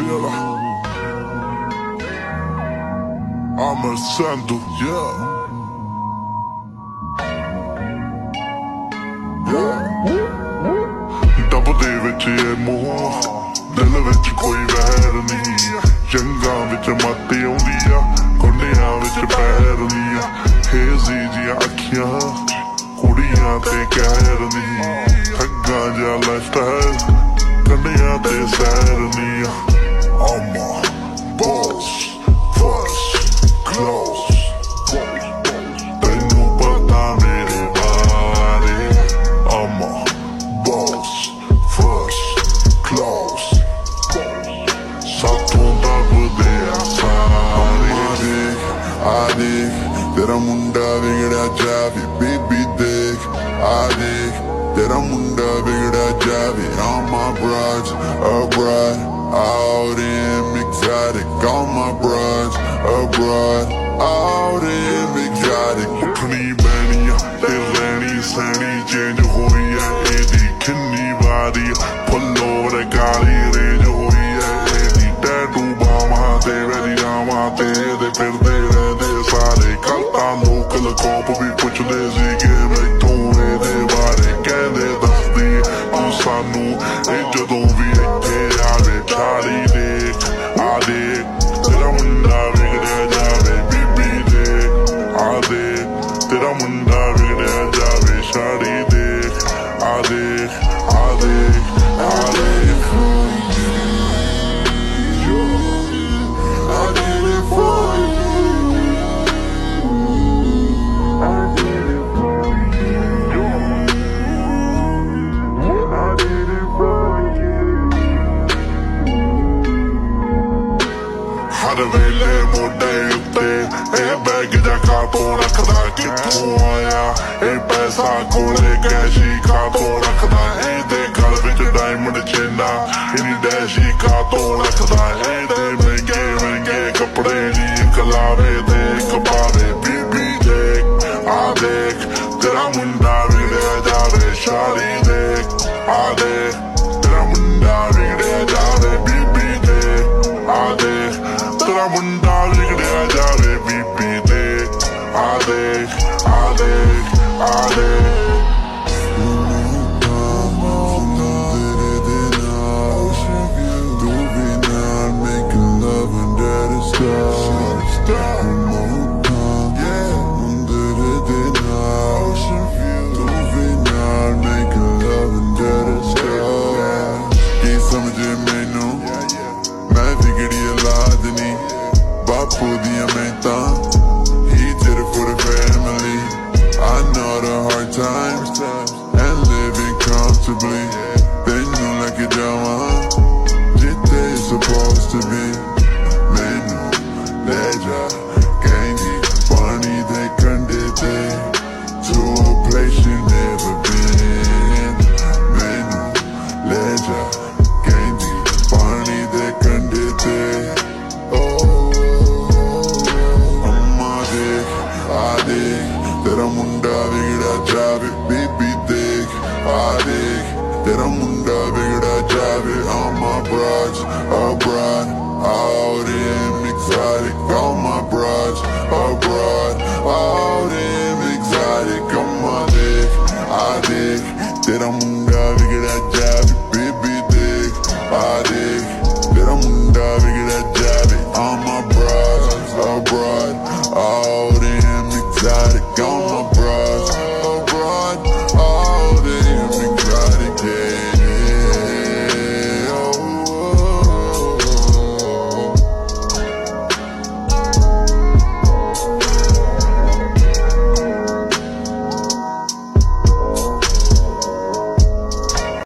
feel her. I'm a Sidhu, yeah. ਡੱਬ ਦੇ ਵਿੱਚ ਇਹ ਮੋਹ, ਦਿਲ ਵਿੱਚ ਕੋਈ ਵਹਿਰ ਨਹੀਂ। ਜੰਗਾਂ ਵਿੱਚ ਮੱਤ ਆਉਂਦੀ ਆ, ਗੁੰਡਿਆਂ ਵਿੱਚ ਪੈਰ ਨਹੀਂ ਆ। ਹੇਜ਼ੀ ਜੀਆਂ ਅੱਖੀਆਂ, ਕੁੜੀਆਂ ਤੇ ਕਹਿਰ ਨਹੀਂ। ਠੱਗਾਂ ਜਿਹਾ ਲਾਈਫਸਟਾਈਲ, ਕੰਢਿਆਂ ਤੇ ਸੈਰ ਨਹੀਂ ਆ। I'm a boss, first class, ਤੈਨੂੰ ਪਤਾ ਮੇਰੇ ਬਾਰੇ। I'm a boss, first class, ਸਾਥੋਂ ਦੱਬਦੇ ਆ ਸਾਰੇ। ਆ ਦੇਖ ਤੇਰਾ ਮੁੰਡਾ ਵਿਗੜਿਆ ਜਾਵੇ, ਬੀਬੀ ਦੇਖ ਆ ਦੇਖ ਤੇਰਾ ਮੁੰਡਾ ਵਿਗੜਿਆ ਜਾਵੇ। All my brides, a bride, out in exotic. All my brides, a bride, out in exotic. ਉੱਠਣੀ ਬਹਿਣੀ ਆ ਤੇ ਰਹਿਣੀ ਸਹਿਣੀ, ਚੇਂਜ ਹੋਈ ਐ ਇਹਦੀ ਕਿੰਨੀ ਵਾਰੀ। ਫੁੱਲੋਂ ਕਾਲੀ ਰੇਂਜ ਹੋਈ ਐ ਇਹਦੀ, ਟੈਟੂ ਬਾਹਾਂ ਤੇ ਵੈਰੀਆਵਾਂ ਤੇ ਇਹਦੇ ਫਿਰਦੇ ਰਹਿੰਦੇ ਸਾਰੇ। ਕੱਲ ਤਾਂ ਲੋਕ ਲਕੋਪ ਵੀ ਪੁੱਛਦੇ ਸੀਗੇ ਮੈਥੋਂ ਇਹਦੇ ਬਾਰੇ, ਕਹਿੰਦੇ ਦੱਸਦੀ ਤੂੰ ਸਾਨੂੰ ਇਹ ਜਦੋਂ ਵੀ ਇੱਥੇ ਆਵੇ। ਛਾੜੀ ਦੇਖ ਆ ਦੇਖ ਤੇਰਾ ਮੁੰਡਾ ਵਿਗੜਿਆ ਜਾਵੇ, ਬੀਬੀ ਦੇਖ ਆ ਦੇਖ ਤੇਰਾ ਮੁੰਡਾ ਵਿਗੜਿਆ ਜਾਵੇ। ਛਾੜੀ ਦੇਖ ਆ ਦੇਖ ਆ ਦੇਖ ਆ ਦੇਖ। I did it for you, I did it for you, I did it for you। ਹਰ ਵੇਲੇ ਮੋਢੇ ਉੱਤੇ ਇਹ ਬੈਗ ਜਾ ਕਾਤੋਂ ਰੱਖਦਾ, ਕਿੱਥੋਂ ਆਇਆ ਇਹ ਪੈਸਾ ਕੋਲੇ ਕੈਸ਼ੀ ਕਾਤੋਂ ਰੱਖਦਾ। ਇਹਦੇ ਗਲ ਵਿੱਚ ਡਾਇਮੰਡ ਚੇਨਾ, ਇਹਦੀ ਡੈਸ਼ੀ ਕਾਤੋਂ ਰੱਖਦਾ। ਇਹਦੇ ਮਹਿੰਗੇ ਮਹਿੰਗੇ ਕੱਪੜੇ ਨੀ, ਇੱਕ ਲਾਵੇ ਤੇ ਇੱਕ ਪਾਵੇ। ਬੀਬੀ ਦੇਖ ਆ ਦੇਖ ਤੇਰਾ ਮੁੰਡਾ ਵਿਗੜਿਆ ਜਾਵੇ। ਸ਼ਾੜੀ ਦੇਖ ਆ ਦੇਖ ਤੇਰਾ ਮੁੰਡਾ ਵਿਗੜਿਆ ਜਾਵੇ, ਬੀਬੀ ਦੇਖ ਆ ਦੇਖ ਤੇਰਾ ਮੁੰਡਾ ਵਿਗੜਿਆ ਜਾਵੇ। ਬੀਬੀ ਦੇਖ ਆ ਦੇਖ ਆ ਦੇਖ ਆ ਦੇਖ। ਬਾਪੂ ਦੀਆਂ ਮਿਹਨਤਾਂ he did it for the family. I know the hard times and living comfortably. ਤੈਨੂੰ ਲੈ ਕੇ ਜਾਵਾਂ ਜਿੱਥੇ supposed to be। ਮੈਨੂੰ ਲੈ ਜਾ ਕਹਿੰਦੀ ਪਾਣੀ ਦੇ ਕੰਢੇ ਤੇ, to a place you never been। ਮੈਨੂੰ ਲੈ ਜਾ ਕਹਿੰਦੀ ਪਾਣੀ ਦੇ ਕੰਢੇ ਤੇ। ਤੇਰਾ ਮੁੰਡਾ ਵਿਗੜਿਆ ਜਾਵੇ, ਬੀਬੀ ਦੇਖ ਆ ਦੇਖ ਤੇਰਾ ਮੁੰਡਾ